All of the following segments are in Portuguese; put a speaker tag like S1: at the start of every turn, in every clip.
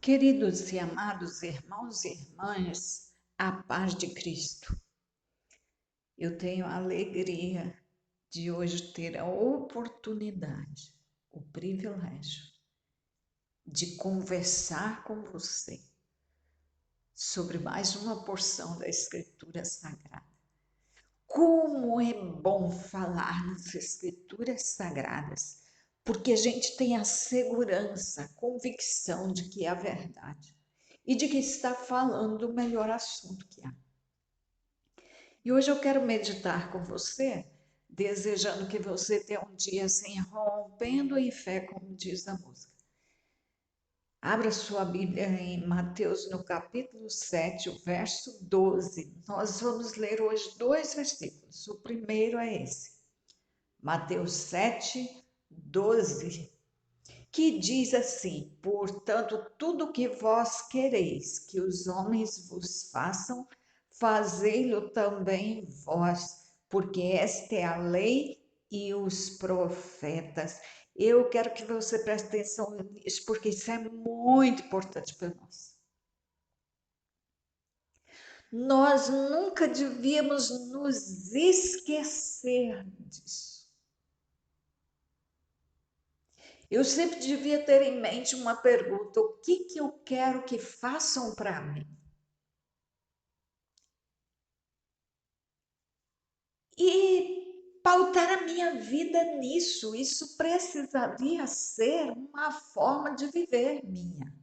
S1: Queridos e amados irmãos e irmãs, a paz de Cristo. Eu tenho a alegria de hoje ter a oportunidade, o privilégio de conversar com você sobre mais uma porção da Escritura Sagrada. Como é bom falar nas Escrituras Sagradas, porque a gente tem a segurança, a convicção de que é a verdade e de que está falando o melhor assunto que há. E hoje eu quero meditar com você, desejando que você tenha um dia assim, rompendo em fé, como diz a música. Abra sua Bíblia em Mateus, no capítulo 7, o verso 12. Nós vamos ler hoje dois versículos. O primeiro é esse, Mateus 7, 12, que diz assim: portanto, tudo que vós quereis que os homens vos façam, fazei-lo também vós, porque esta é a lei e os profetas. Eu quero que você preste atenção nisso, porque isso é muito importante para nós. Nós nunca devíamos nos esquecer disso. Eu sempre devia ter em mente uma pergunta: o que eu quero que façam para mim? E pautar a minha vida nisso. Isso precisaria ser uma forma de viver minha.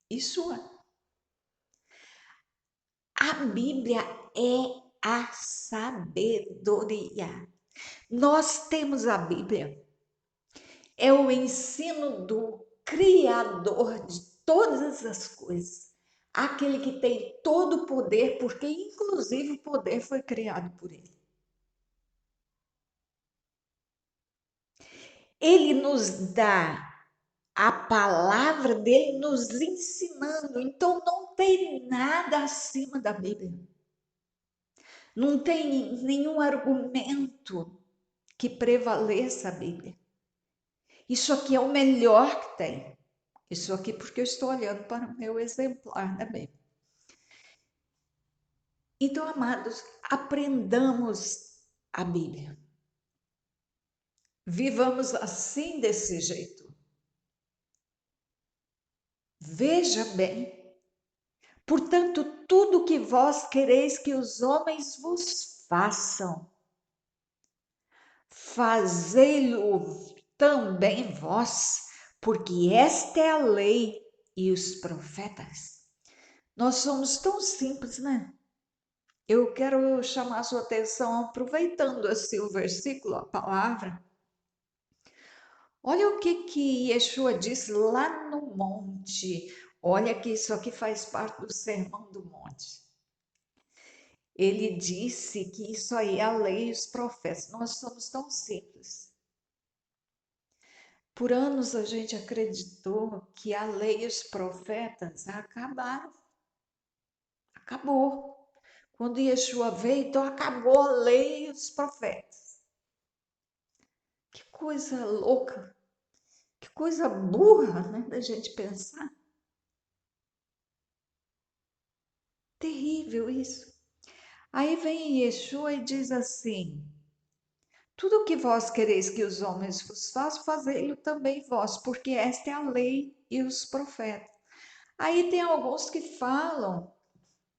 S1: Isso é. A Bíblia é a sabedoria. Nós temos a Bíblia. É o ensino do Criador de todas as coisas. Aquele que tem todo o poder, porque inclusive o poder foi criado por ele. Ele nos dá a palavra dele nos ensinando. Então não tem nada acima da Bíblia. Não tem nenhum argumento que prevaleça a Bíblia. Isso aqui é o melhor que tem. Isso aqui porque eu estou olhando para o meu exemplar da Bíblia. Então, amados, aprendamos a Bíblia. Vivamos assim, desse jeito. Veja bem. Portanto, tudo que vós quereis que os homens vos façam, fazei-lo também vós, porque esta é a lei e os profetas. Nós somos tão simples, né? Eu quero chamar a sua atenção, aproveitando assim o versículo, a palavra. Olha o que Yeshua disse lá no monte. Olha que isso aqui faz parte do Sermão do Monte. Ele disse que isso aí é a lei e os profetas. Nós somos tão simples. Por anos a gente acreditou que a lei e os profetas acabaram. Acabou. Quando Yeshua veio, então acabou a lei e os profetas. Que coisa louca, que coisa burra, né, da gente pensar. Terrível isso. Aí vem Yeshua e diz assim: tudo o que vós quereis que os homens vos façam, fazei-lo também vós, porque esta é a lei e os profetas. Aí tem alguns que falam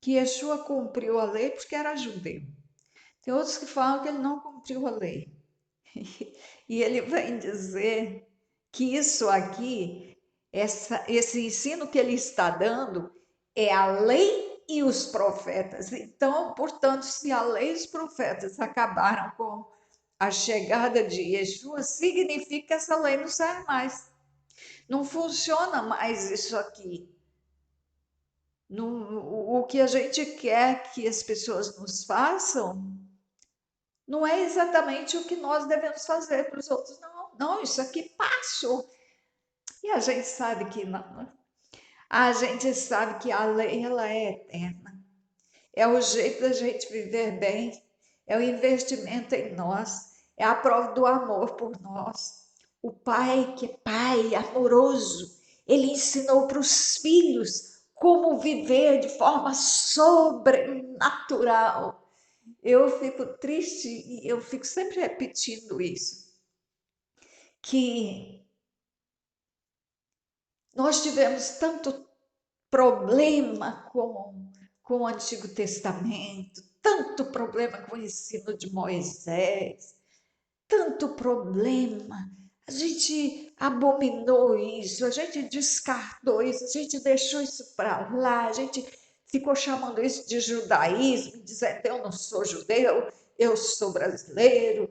S1: que Yeshua cumpriu a lei porque era judeu. Tem outros que falam que ele não cumpriu a lei. E ele vem dizer que isso aqui, esse ensino que ele está dando, é a lei e os profetas. Então, portanto, se a lei e os profetas acabaram com a chegada de Yeshua, significa que essa lei não serve mais. Não funciona mais isso aqui. O que a gente quer que as pessoas nos façam não é exatamente o que nós devemos fazer para os outros. Não, não, isso aqui passou. E a gente sabe que não. A gente sabe que a lei ela é eterna. É o jeito da gente viver bem, é o investimento em nós, é a prova do amor por nós. O Pai, que é Pai amoroso, Ele ensinou para os filhos como viver de forma sobrenatural. Eu fico triste e eu fico sempre repetindo isso, que nós tivemos tanto problema com o Antigo Testamento, tanto problema com o ensino de Moisés, tanto problema. A gente abominou isso, a gente descartou isso, a gente deixou isso para lá, a gente ficou chamando isso de judaísmo, dizendo eu não sou judeu, eu sou brasileiro.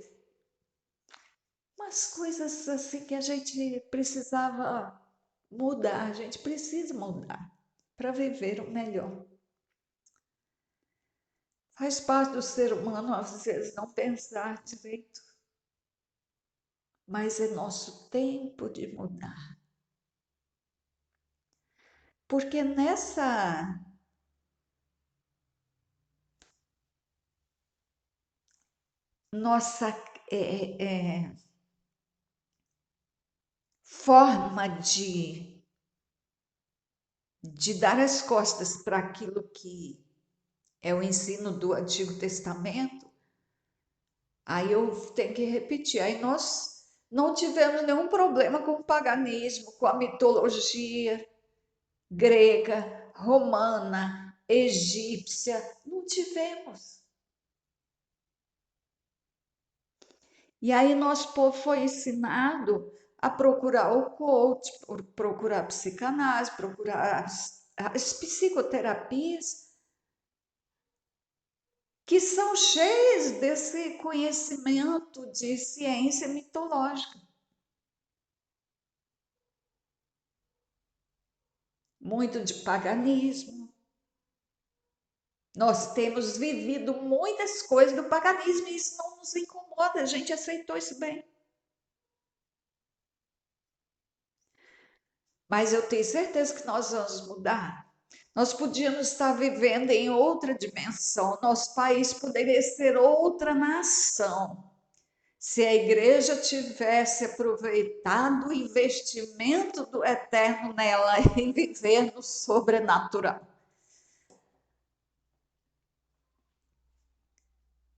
S1: Umas coisas assim que a gente precisava mudar, a gente precisa mudar para viver o melhor. Faz parte do ser humano, às vezes, não pensar direito, mas é nosso tempo de mudar. Porque nessa nossa forma de dar as costas para aquilo que é o ensino do Antigo Testamento, aí eu tenho que repetir, aí nós não tivemos nenhum problema com o paganismo, com a mitologia grega, romana, egípcia, não tivemos. E aí nosso povo foi ensinado a procurar o coach, procurar a psicanálise, procurar as psicoterapias, que são cheias desse conhecimento de ciência mitológica. Muito de paganismo. Nós temos vivido muitas coisas do paganismo e isso não nos incomoda, a gente aceitou isso bem. Mas eu tenho certeza que nós vamos mudar. Nós podíamos estar vivendo em outra dimensão, nosso país poderia ser outra nação, se a igreja tivesse aproveitado o investimento do eterno nela em viver no sobrenatural.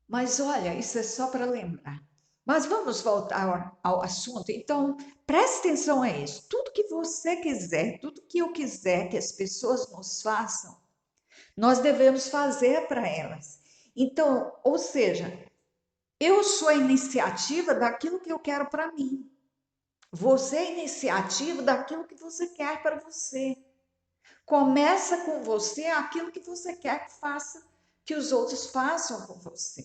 S1: Mas olha, isso é só para lembrar. Mas vamos voltar ao assunto. Então, preste atenção a isso. Tudo que você quiser, tudo que eu quiser que as pessoas nos façam, nós devemos fazer para elas. Então, ou seja, eu sou a iniciativa daquilo que eu quero para mim. Você é a iniciativa daquilo que você quer para você. Começa com você aquilo que você quer que faça, que os outros façam com você.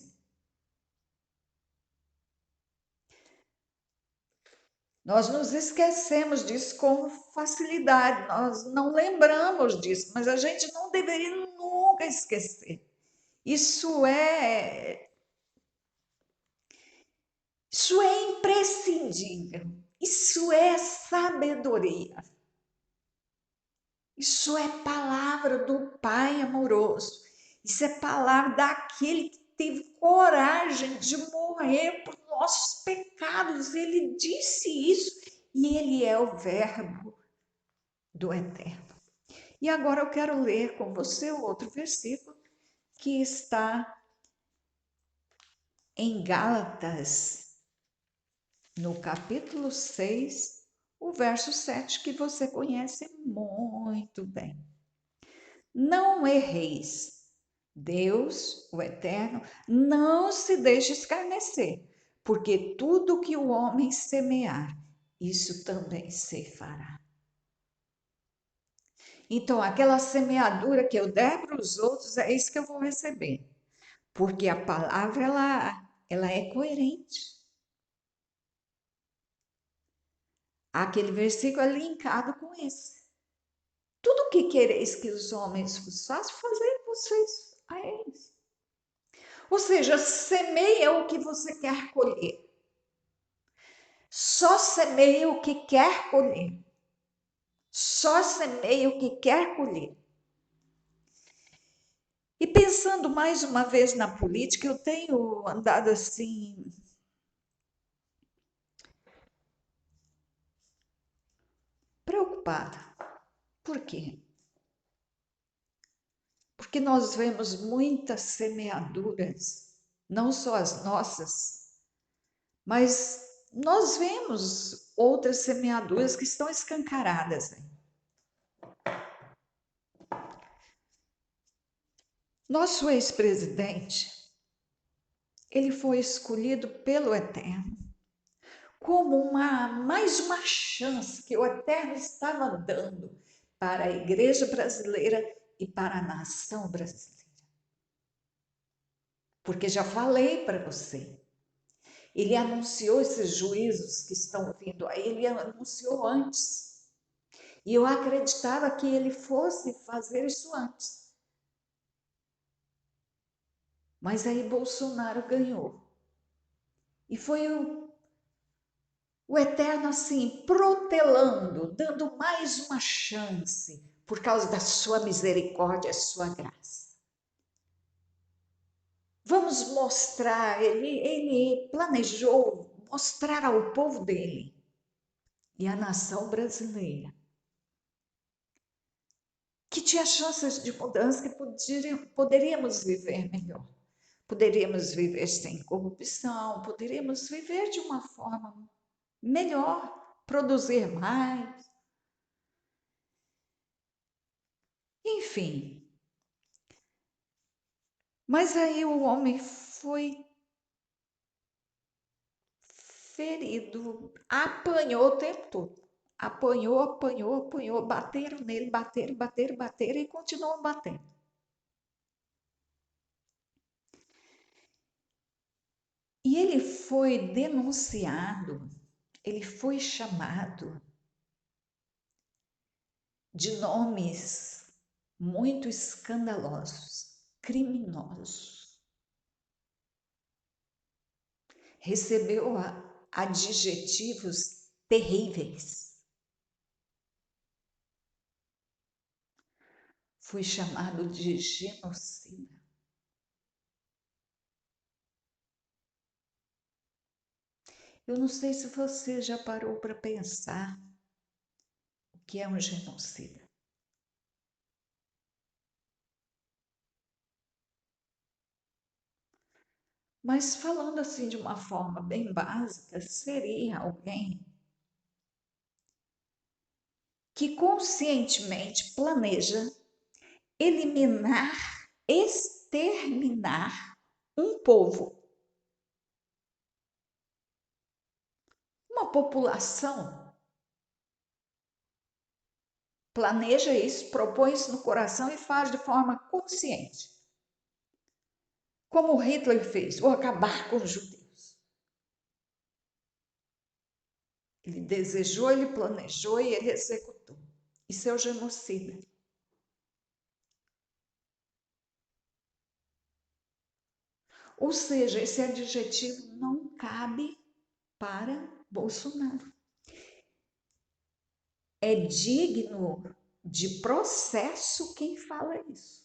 S1: Nós nos esquecemos disso com facilidade, nós não lembramos disso, mas a gente não deveria nunca esquecer. Isso é Isso é imprescindível. Isso é sabedoria. Isso é palavra do Pai amoroso. Isso é palavra daquele que teve coragem de morrer por nossos pecados. Ele disse isso e ele é o Verbo do Eterno. E agora eu quero ler com você o outro versículo que está em Gálatas, no capítulo 6, o verso 7, que você conhece muito bem. Não erreis. Deus, o Eterno, não se deixa escarnecer, porque tudo que o homem semear, isso também se fará. Então, aquela semeadura que eu der para os outros, é isso que eu vou receber, porque a palavra, ela é coerente. Aquele versículo é linkado com esse. Tudo que quereis que os homens vos façam, fazei vocês a eles. Ou seja, semeia o que você quer colher. Só semeia o que quer colher. Só semeia o que quer colher. E pensando mais uma vez na política, eu tenho andado assim, preocupada preocupada. Por quê? Porque nós vemos muitas semeaduras, não só as nossas, mas nós vemos outras semeaduras que estão escancaradas. Nosso ex-presidente, ele foi escolhido pelo Eterno como mais uma chance que o Eterno estava dando para a igreja brasileira e para a nação brasileira. Porque já falei para você, ele anunciou esses juízos que estão vindo aí, ele anunciou antes. E eu acreditava que ele fosse fazer isso antes. Mas aí Bolsonaro ganhou. E foi o Eterno assim, protelando, dando mais uma chance, por causa da sua misericórdia, sua graça. Vamos mostrar, ele planejou mostrar ao povo dele e à nação brasileira que tinha chances de mudança, que poderíamos viver melhor. Poderíamos viver sem corrupção, poderíamos viver de uma forma melhor, produzir mais. Enfim. Mas aí o homem foi ferido, apanhou o tempo todo. Apanhou, apanhou, apanhou, bateram nele, bateram, bateram, bateram e continuam batendo. E ele foi denunciado, ele foi chamado de nomes muito escandalosos, criminosos. Recebeu adjetivos terríveis. Foi chamado de genocida. Eu não sei se você já parou para pensar o que é um genocida. Mas falando assim de uma forma bem básica, seria alguém que conscientemente planeja eliminar, exterminar um povo, uma população. Planeja isso, propõe isso no coração e faz de forma consciente. Como Hitler fez, vou acabar com os judeus. Ele desejou, ele planejou e ele executou. Isso é o genocida. Ou seja, esse adjetivo não cabe para Bolsonaro. É digno de processo quem fala isso.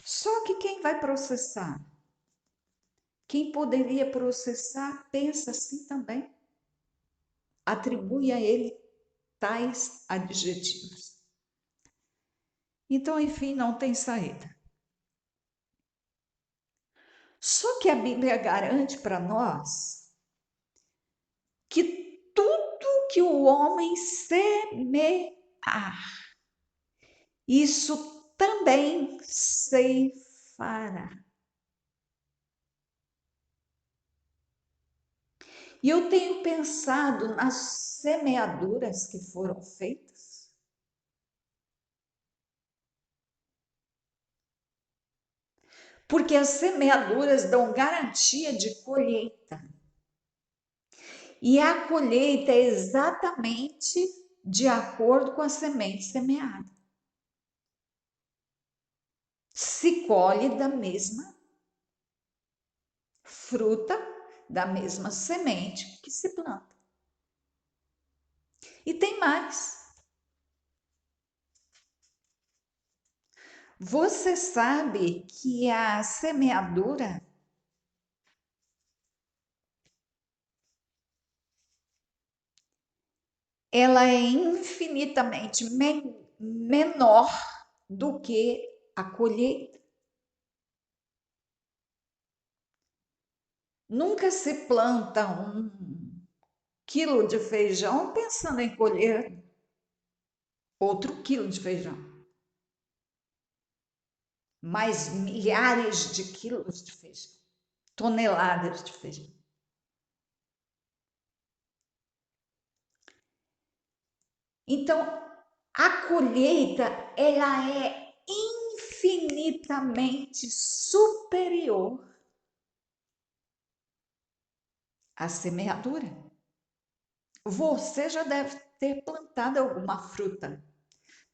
S1: Só que quem vai processar? Quem poderia processar pensa assim também. Atribui a ele tais adjetivos. Então, enfim, não tem saída. Só que a Bíblia garante para nós que tudo que o homem semear, isso também ceifará. E eu tenho pensado nas semeaduras que foram feitas. Porque as semeaduras dão garantia de colheita. E a colheita é exatamente de acordo com a semente semeada. Se colhe da mesma fruta, da mesma semente que se planta. E tem mais. Você sabe que a semeadura ela é infinitamente menor do que a colheita. Nunca se planta 1 quilo de feijão pensando em colher outro quilo de feijão. Mais milhares de quilos de feijão, toneladas de feijão. Então, a colheita, ela é infinitamente superior à semeadura. Você já deve ter plantado alguma fruta.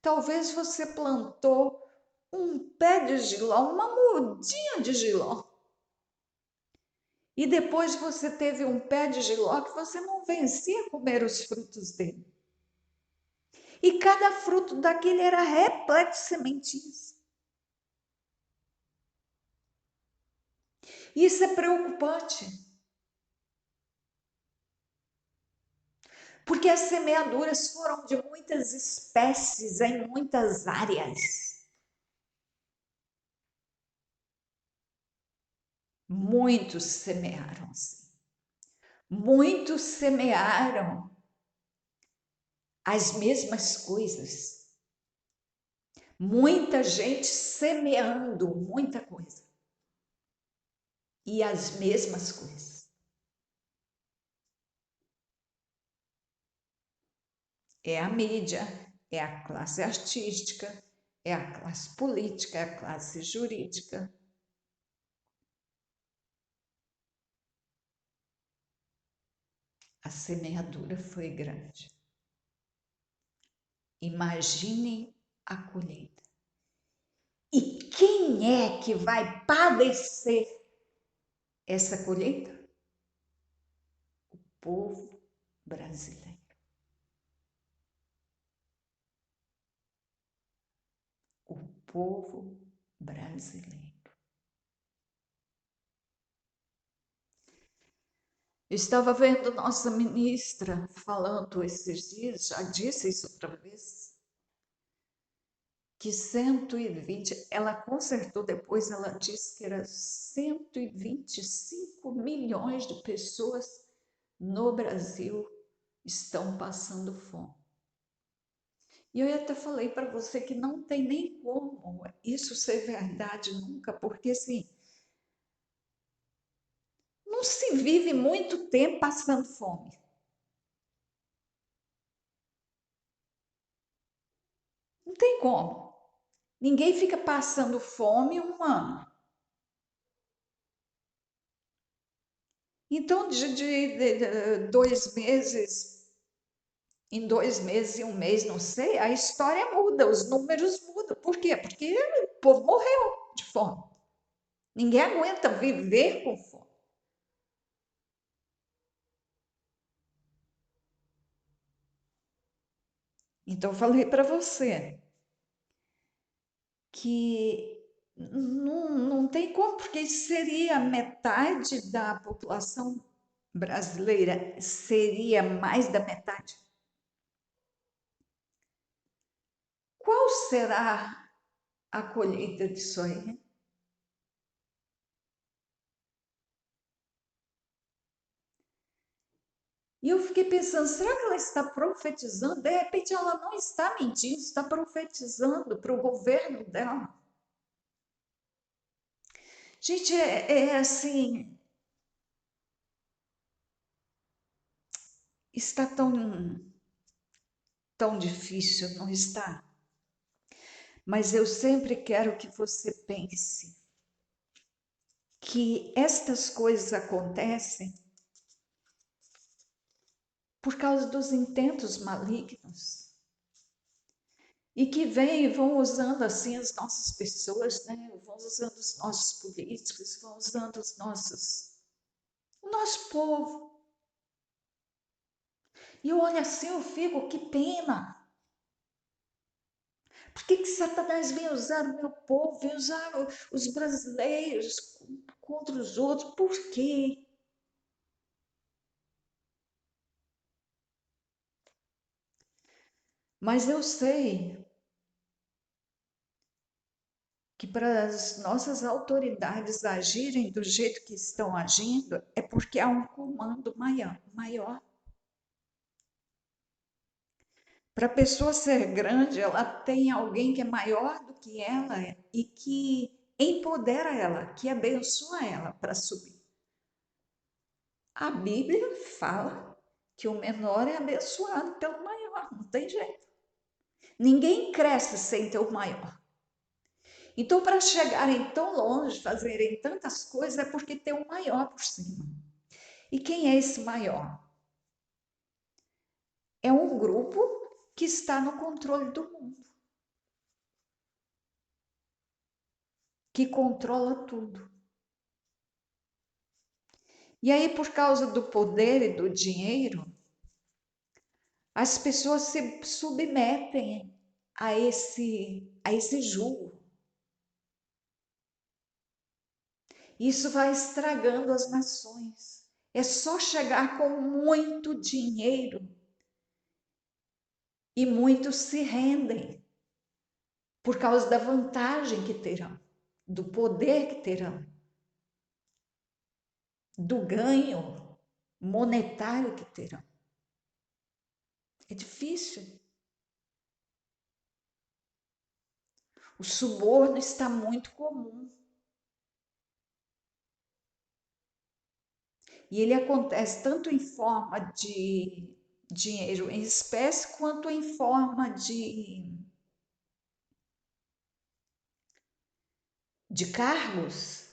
S1: Talvez você plantou um pé de jiló, uma mudinha de jiló. E depois você teve um pé de jiló que você não vencia comer os frutos dele. E cada fruto daquele era repleto de sementinhas. Isso é preocupante. Porque as semeaduras foram de muitas espécies em muitas áreas. Muitos semearam assim. Muitos semearam as mesmas coisas. Muita gente semeando muita coisa. E as mesmas coisas. É a mídia, é a classe artística, é a classe política, é a classe jurídica. A semeadura foi grande. Imagine a colheita. E quem é que vai padecer essa colheita? O povo brasileiro. O povo brasileiro. Estava vendo nossa ministra falando esses dias, já disse isso outra vez, que 120, ela consertou depois, ela disse que era 125 milhões de pessoas no Brasil estão passando fome. E eu até falei para você que não tem nem como isso ser verdade nunca, porque assim, não se vive muito tempo passando fome. Não tem como. Ninguém fica passando fome 1 ano. Então, de 2 meses, em 2 meses e 1 mês, não sei, a história muda, os números mudam. Por quê? Porque o povo morreu de fome. Ninguém aguenta viver com fome. Então, eu falei para você que não tem como, porque seria metade da população brasileira, seria mais da metade. Qual será a colheita disso aí? E eu fiquei pensando, será que ela está profetizando? De repente ela não está mentindo, está profetizando para o governo dela. Gente, é assim, está tão difícil, não está? Mas eu sempre quero que você pense que estas coisas acontecem por causa dos intentos malignos e que vêm e vão usando assim as nossas pessoas, né? Vão usando os nossos políticos, vão usando o nosso povo. E eu olho assim, eu fico, que pena. Por que Satanás vem usar o meu povo, vem usar os brasileiros contra os outros? Por quê? Mas eu sei que para as nossas autoridades agirem do jeito que estão agindo, é porque há um comando maior. Para a pessoa ser grande, ela tem alguém que é maior do que ela e que empodera ela, que abençoa ela para subir. A Bíblia fala que o menor é abençoado pelo maior, não tem jeito. Ninguém cresce sem ter o maior. Então, para chegarem tão longe, fazerem tantas coisas, é porque tem um maior por cima. E quem é esse maior? É um grupo que está no controle do mundo, que controla tudo. E aí, por causa do poder e do dinheiro, as pessoas se submetem a esse jugo. Isso vai estragando as nações. É só chegar com muito dinheiro e muitos se rendem por causa da vantagem que terão, do poder que terão, do ganho monetário que terão. É difícil. O suborno está muito comum. E ele acontece tanto em forma de dinheiro em espécie, quanto em forma de cargos,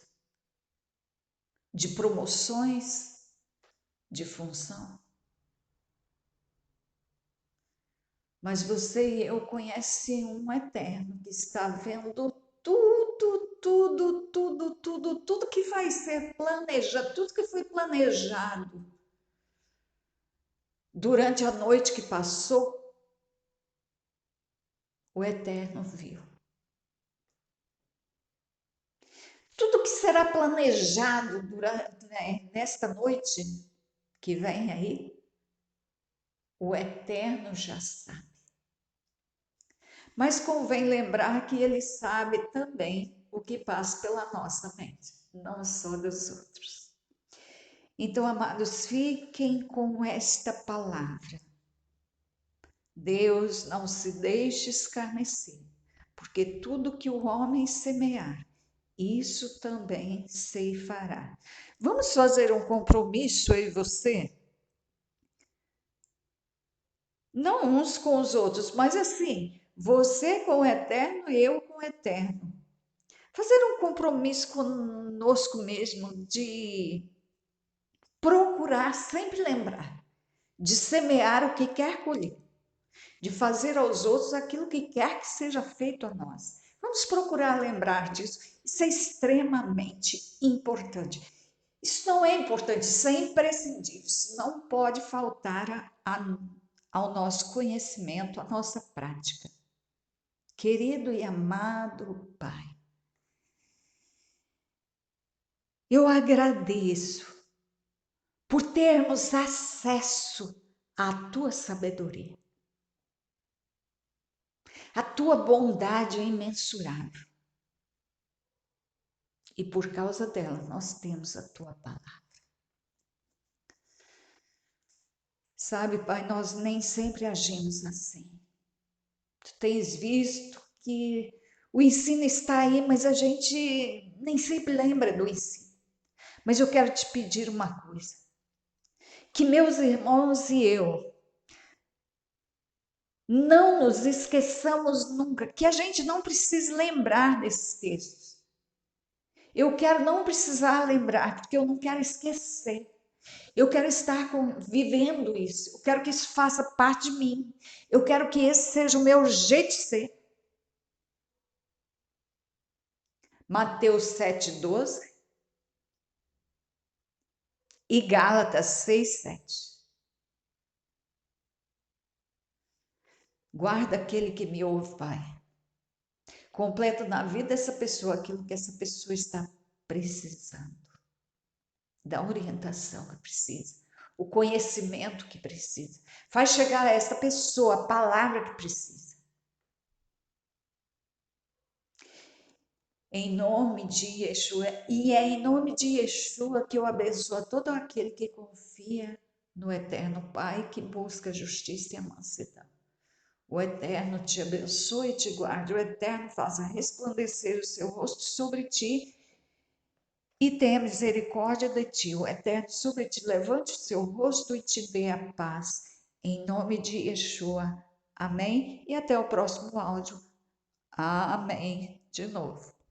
S1: de promoções, de função. Mas você e eu conhecem um eterno que está vendo tudo que vai ser planejado, tudo que foi planejado durante a noite que passou, o eterno viu. Tudo que será planejado durante, nesta noite que vem aí, o eterno já sabe. Mas convém lembrar que ele sabe também o que passa pela nossa mente, não só dos outros. Então, amados, fiquem com esta palavra. Deus não se deixe escarnecer, porque tudo que o homem semear, isso também ceifará. Vamos fazer um compromisso, eu e você? Não uns com os outros, mas assim, você com o eterno e eu com o eterno. Fazer um compromisso conosco mesmo de procurar sempre lembrar, de semear o que quer colher, de fazer aos outros aquilo que quer que seja feito a nós. Vamos procurar lembrar disso. Isso é extremamente importante. Isso não é importante, isso é imprescindível, isso não pode faltar ao nosso conhecimento, à nossa prática. Querido e amado Pai, eu agradeço por termos acesso à tua sabedoria. A tua bondade é imensurável. E por causa dela, nós temos a tua palavra. Sabe, Pai, nós nem sempre agimos assim. Tu tens visto que o ensino está aí, mas a gente nem sempre lembra do ensino. Mas eu quero te pedir uma coisa: que meus irmãos e eu não nos esqueçamos nunca, que a gente não precise lembrar desses textos. Eu quero não precisar lembrar, porque eu não quero esquecer. Eu quero estar vivendo isso. Eu quero que isso faça parte de mim. Eu quero que esse seja o meu jeito de ser. Mateus 7,12 e Gálatas 6,7. Guarda aquele que me ouve, Pai. Completa na vida dessa pessoa aquilo que essa pessoa está precisando. Da orientação que precisa. o conhecimento que precisa. Faz chegar a esta pessoa a palavra que precisa. Em nome de Yeshua, e é em nome de Yeshua que eu abençoo todo aquele que confia no Eterno Pai, que busca justiça e a mansidão. O Eterno te abençoe e te guarde, o Eterno faça resplandecer o seu rosto sobre ti e tenha misericórdia de ti. O Eterno sobre ti levante o seu rosto e te dê a paz. Em nome de Yeshua. Amém? E até o próximo áudio. Amém. De novo.